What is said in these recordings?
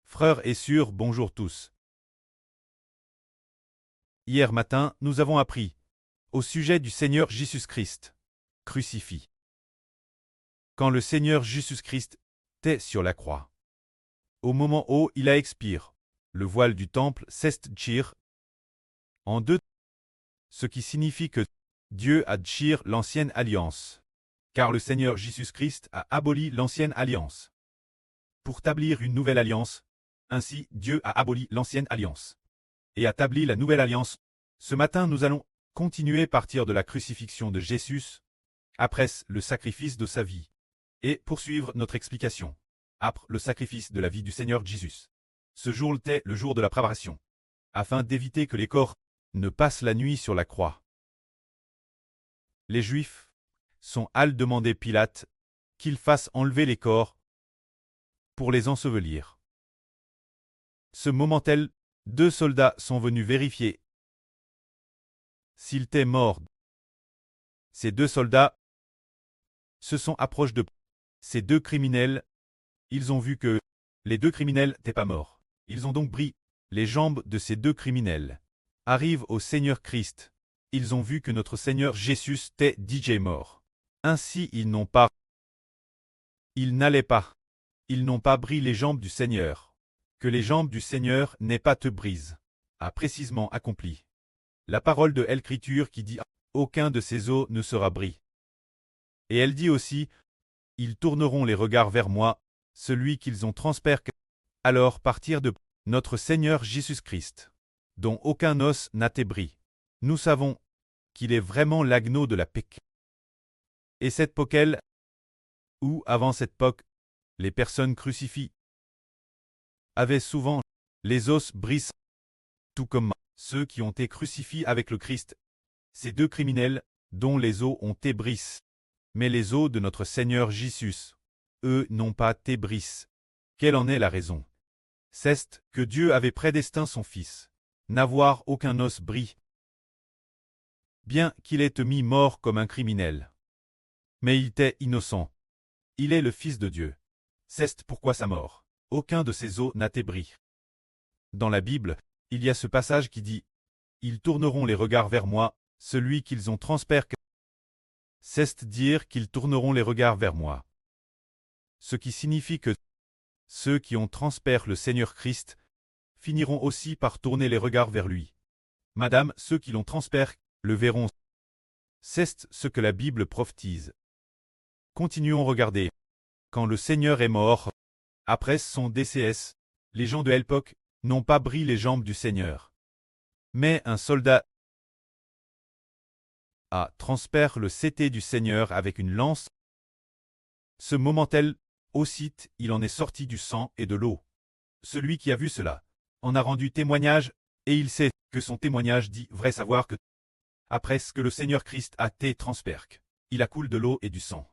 Frères et sœurs, bonjour tous. Hier matin, nous avons appris au sujet du Seigneur Jésus-Christ, crucifié. Quand le Seigneur Jésus-Christ était sur la croix, au moment où il a expiré, le voile du temple s'est déchiré en deux, ce qui signifie que Dieu a déchiré l'ancienne alliance, car le Seigneur Jésus-Christ a aboli l'ancienne alliance pour établir une nouvelle alliance. Ainsi, Dieu a aboli l'ancienne alliance et établi la nouvelle alliance. Ce matin, nous allons continuer à partir de la crucifixion de Jésus, après le sacrifice de sa vie, et poursuivre notre explication, après le sacrifice de la vie du Seigneur Jésus. Ce jour était le jour de la préparation, afin d'éviter que les corps ne passent la nuit sur la croix. Les Juifs sont allés demander Pilate qu'il fasse enlever les corps pour les ensevelir. Ce moment-là, 2 soldats sont venus vérifier s'il était mort. Ces 2 soldats se sont approchés de ces 2 criminels. Ils ont vu que les 2 criminels n'étaient pas morts. Ils ont donc pris les jambes de ces 2 criminels. Arrivent au Seigneur Christ. Ils ont vu que notre Seigneur Jésus était déjà mort. Ainsi ils n'allaient pas. Ils n'ont pas pris les jambes du Seigneur. Que les jambes du Seigneur n'aient pas te brise, a précisément accompli la parole de l'Écriture qui dit « Aucun de ces os ne sera bris ». Et elle dit aussi « Ils tourneront les regards vers moi, celui qu'ils ont transpercé ». Alors partir de notre Seigneur Jésus-Christ, dont aucun os n'a été bris. Nous savons qu'il est vraiment l'agneau de la paix. Et cette époque, ou avant cette époque, les personnes crucifiées avaient souvent les os brisés, tout comme ceux qui ont été crucifiés avec le Christ. Ces 2 criminels, dont les os ont été brisés. Mais les os de notre Seigneur Jésus, eux, n'ont pas été brisés. Quelle en est la raison? C'est que Dieu avait prédestiné son Fils, n'avoir aucun os bris, bien qu'il ait été mis mort comme un criminel. Mais il était innocent. Il est le Fils de Dieu. C'est pourquoi sa mort. Aucun de ses os n'a été bris. Dans la Bible, il y a ce passage qui dit « Ils tourneront les regards vers moi, celui qu'ils ont transpercé ». C'est dire qu'ils tourneront les regards vers moi. Ce qui signifie que ceux qui ont transpercé le Seigneur Christ finiront aussi par tourner les regards vers lui. Madame, ceux qui l'ont transpercé le verront. C'est ce que la Bible prophétise. Continuons à regarder. Quand le Seigneur est mort, après son DCS, les gens de l'époque n'ont pas brisé les jambes du Seigneur. Mais un soldat a transpercé le CT du Seigneur avec une lance. Ce moment-là, aussitôt, il en est sorti du sang et de l'eau. Celui qui a vu cela en a rendu témoignage, et il sait que son témoignage dit vrai, savoir que après ce que le Seigneur Christ a été transpercé, il a coulé de l'eau et du sang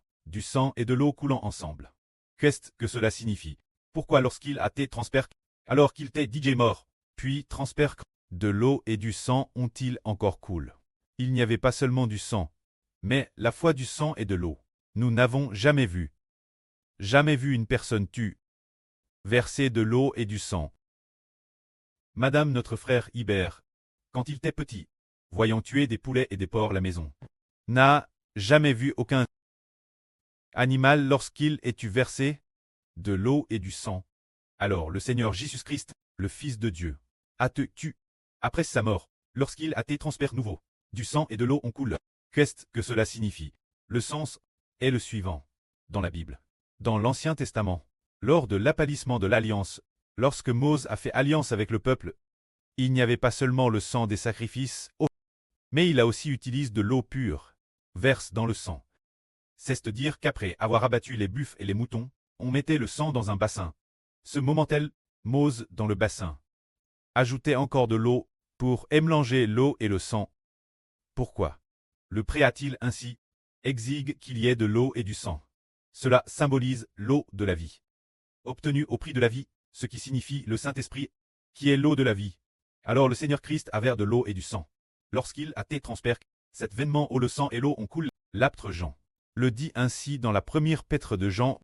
et de l'eau coulant ensemble. Qu'est-ce que cela signifie? Pourquoi lorsqu'il a été transpercé, alors qu'il était déjà mort, puis transpercé, de l'eau et du sang ont-ils encore coulé? Il n'y avait pas seulement du sang, mais la foi du sang et de l'eau. Nous n'avons jamais vu une personne tue, verser de l'eau et du sang. Madame notre frère Hibert, quand il était petit, voyant tuer des poulets et des porcs à la maison, n'a jamais vu aucun animal lorsqu'il ait eu versé de l'eau et du sang. Alors le Seigneur Jésus-Christ, le Fils de Dieu, a te tué après sa mort, lorsqu'il a été transpercé nouveau. Du sang et de l'eau ont coulé. Qu'est-ce que cela signifie? Le sens est le suivant. Dans la Bible, dans l'Ancien Testament, lors de l'appalissement de l'Alliance, lorsque Moïse a fait alliance avec le peuple, il n'y avait pas seulement le sang des sacrifices, mais il a aussi utilisé de l'eau pure, verse dans le sang. C'est-à-dire qu'après avoir abattu les buffles et les moutons, on mettait le sang dans un bassin. Ce moment-là, Moïse dans le bassin ajoutait encore de l'eau pour mélanger l'eau et le sang. Pourquoi le pré a-t-il ainsi exige qu'il y ait de l'eau et du sang? Cela symbolise l'eau de la vie, obtenue au prix de la vie, ce qui signifie le Saint-Esprit, qui est l'eau de la vie. Alors le Seigneur Christ a versé de l'eau et du sang. Lorsqu'il a été transpercé, cet événement où le sang et l'eau ont coulé, l'apôtre Jean le dit ainsi dans la première lettre de Jean.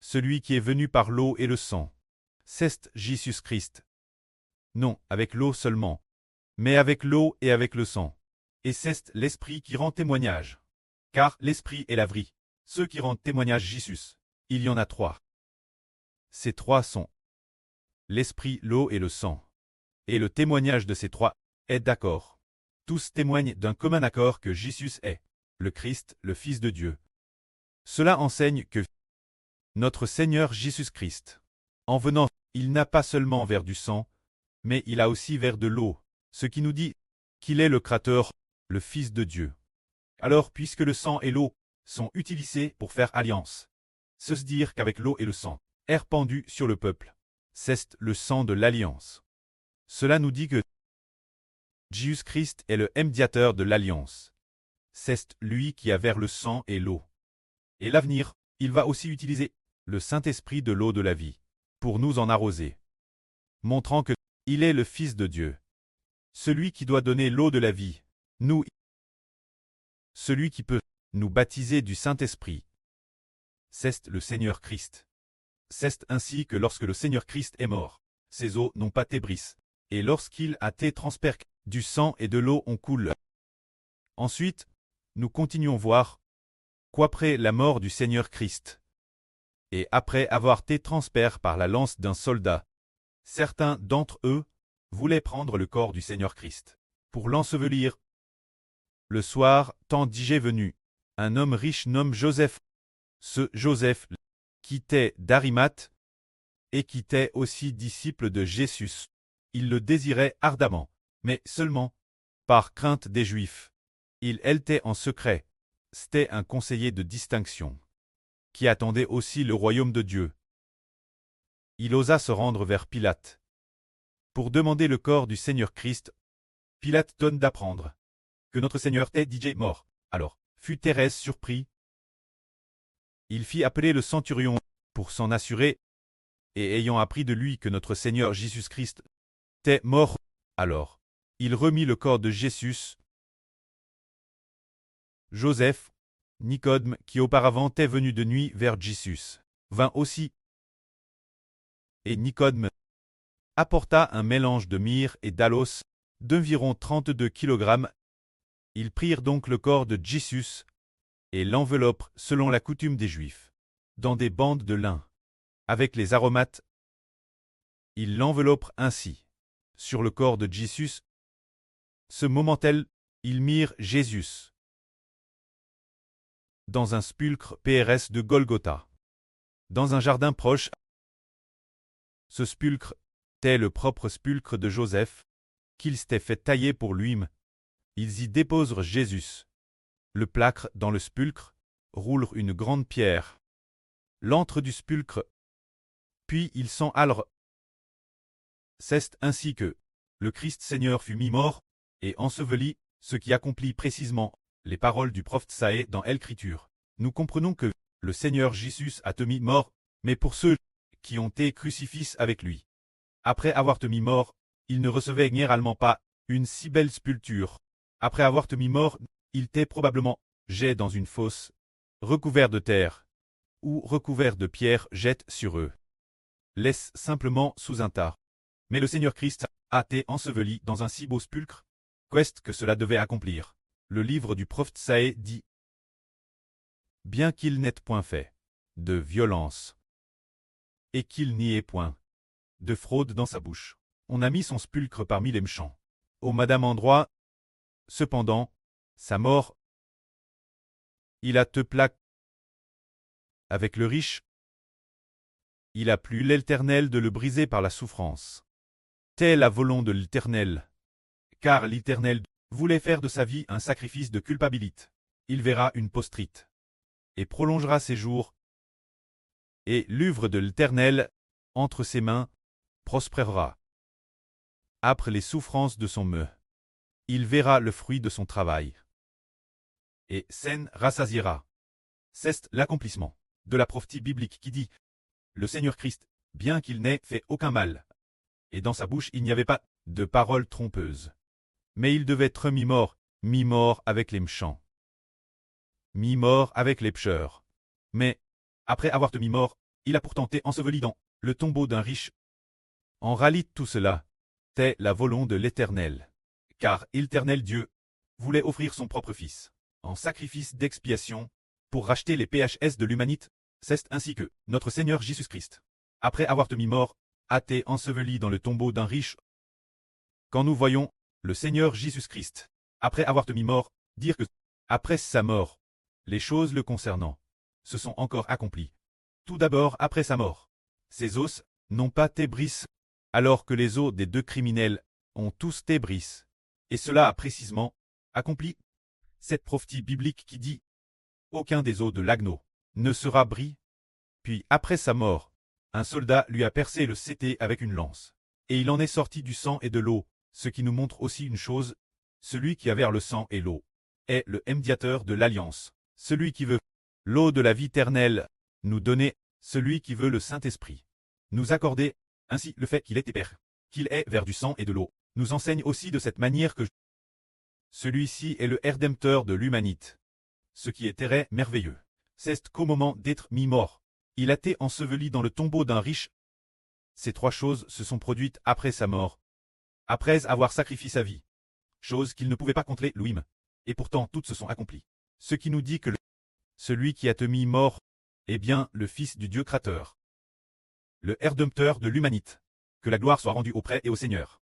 Celui qui est venu par l'eau et le sang, C'est Jésus Christ. Non, avec l'eau seulement, mais avec l'eau et avec le sang. Et c'est l'Esprit qui rend témoignage. Car l'Esprit est la vie. Ceux qui rendent témoignage Jésus. Il y en a 3. Ces 3 sont l'Esprit, l'eau et le sang. Et le témoignage de ces 3 est d'accord. Tous témoignent d'un commun accord que Jésus est le Christ, le Fils de Dieu. Cela enseigne que notre Seigneur Jésus-Christ, en venant, il n'a pas seulement vers du sang, mais il a aussi vers de l'eau, ce qui nous dit qu'il est le Créateur, le Fils de Dieu. Alors, puisque le sang et l'eau sont utilisés pour faire alliance, se dire qu'avec l'eau et le sang est répandu sur le peuple, c'est le sang de l'alliance. Cela nous dit que Jésus-Christ est le médiateur de l'alliance. C'est lui qui a vers le sang et l'eau. Et l'avenir, il va aussi utiliser le Saint-Esprit de l'eau de la vie pour nous en arroser, montrant que il est le Fils de Dieu, celui qui doit donner l'eau de la vie, nous, celui qui peut nous baptiser du Saint-Esprit. C'est le Seigneur Christ. C'est ainsi que lorsque le Seigneur Christ est mort, ses eaux n'ont pas été brisées, et lorsqu'il a été transpercé, du sang et de l'eau on coule. Ensuite, nous continuons voir qu'après la mort du Seigneur Christ, et après avoir été transpercés par la lance d'un soldat, certains d'entre eux voulaient prendre le corps du Seigneur Christ pour l'ensevelir. Le soir, tandis est venu, un homme riche nommé Joseph. Ce Joseph quittait d'Arimathie et qui était aussi disciple de Jésus. Il le désirait ardemment, mais seulement par crainte des Juifs. Il était en secret. C'était un conseiller de distinction qui attendait aussi le royaume de Dieu. Il osa se rendre vers Pilate pour demander le corps du Seigneur Christ. Pilate donne d'apprendre que notre Seigneur était déjà mort. Alors, fut Thérèse surpris. Il fit appeler le centurion pour s'en assurer, et ayant appris de lui que notre Seigneur Jésus-Christ était mort, alors, il remit le corps de Jésus. Joseph, Nicodème, qui auparavant était venu de nuit vers Jésus, vint aussi. Et Nicodème apporta un mélange de myrrhe et d'aloès d'environ 32 kilogrammes. Ils prirent donc le corps de Jésus et l'enveloppent selon la coutume des Juifs, dans des bandes de lin, avec les aromates. Ils l'enveloppent ainsi. Sur le corps de Jésus, ce moment-là, ils mirent Jésus dans un sépulcre PRS de Golgotha, dans un jardin proche. Ce sépulcre était le propre sépulcre de Joseph, qu'il s'était fait tailler pour lui-même. Ils y déposèrent Jésus. Le placre dans le sépulcre, roulèrent une grande pierre. L'antre du sépulcre. Puis ils s'en allèrent. C'est ainsi que le Christ Seigneur fut mis mort et enseveli, ce qui accomplit précisément les paroles du prophète Isaïe dans l'Écriture. Nous comprenons que le Seigneur Jésus a été mis mort, mais pour ceux qui ont été crucifiés avec lui. Après avoir été mis mort, il ne recevait généralement pas une si belle sépulture. Après avoir été mis mort, il était probablement jeté dans une fosse, recouvert de terre, ou recouvert de pierres jette sur eux. Laisse simplement sous un tas. Mais le Seigneur Christ a été enseveli dans un si beau sépulcre, qu'est-ce que cela devait accomplir. Le livre du prophète Isaïe dit: bien qu'il n'ait point fait de violence, et qu'il n'y ait point de fraude dans sa bouche, on a mis son sépulcre parmi les méchants. Au madame endroit, cependant, sa mort, il a te plaque avec le riche. Il a plu l'Éternel de le briser par la souffrance. Telle la volonté de l'Éternel. Car l'Éternel voulait faire de sa vie un sacrifice de culpabilité. Il verra une postérité et prolongera ses jours. Et l'œuvre de l'Éternel, entre ses mains, prospérera. Après les souffrances de son mœu, il verra le fruit de son travail. Et s'en rassasiera. C'est l'accomplissement de la prophétie biblique qui dit: le Seigneur Christ, bien qu'il n'ait fait aucun mal, et dans sa bouche il n'y avait pas de paroles trompeuses, mais il devait être mis mort avec les méchants, mis mort avec les pécheurs. Mais, après avoir été mis mort, il a pourtant été enseveli dans le tombeau d'un riche. En réalité tout cela, c'est la volonté de l'Éternel. Car l'Éternel Dieu voulait offrir son propre Fils en sacrifice d'expiation pour racheter les PHS de l'humanité, c'est ainsi que notre Seigneur Jésus-Christ, après avoir mis mort, a été enseveli dans le tombeau d'un riche. Quand nous voyons le Seigneur Jésus-Christ, après avoir mis mort, dire que, après sa mort, les choses le concernant se sont encore accomplies. Tout d'abord après sa mort, ses os n'ont pas été brisés, alors que les os des deux criminels ont tous été brisés. Et cela a précisément accompli cette prophétie biblique qui dit « Aucun des os de l'agneau ne sera bris ». Puis après sa mort, un soldat lui a percé le cété avec une lance. Et il en est sorti du sang et de l'eau, ce qui nous montre aussi une chose, celui qui a vers le sang et l'eau est le médiateur de l'alliance. Celui qui veut l'eau de la vie éternelle nous donner, celui qui veut le Saint-Esprit nous accorder, ainsi le fait qu'il est Père, qu'il est vers du sang et de l'eau, nous enseigne aussi de cette manière que celui-ci est le Rédempteur de l'humanité. Ce qui est très merveilleux, c'est qu'au moment d'être mis mort, il a été enseveli dans le tombeau d'un riche. Ces trois choses se sont produites après sa mort, après avoir sacrifié sa vie, chose qu'il ne pouvait pas contrer lui-même. Et pourtant toutes se sont accomplies. Ce qui nous dit que celui qui a été mis mort est bien le Fils du Dieu créateur, le Rédempteur de l'humanité. Que la gloire soit rendue auprès et au Seigneur.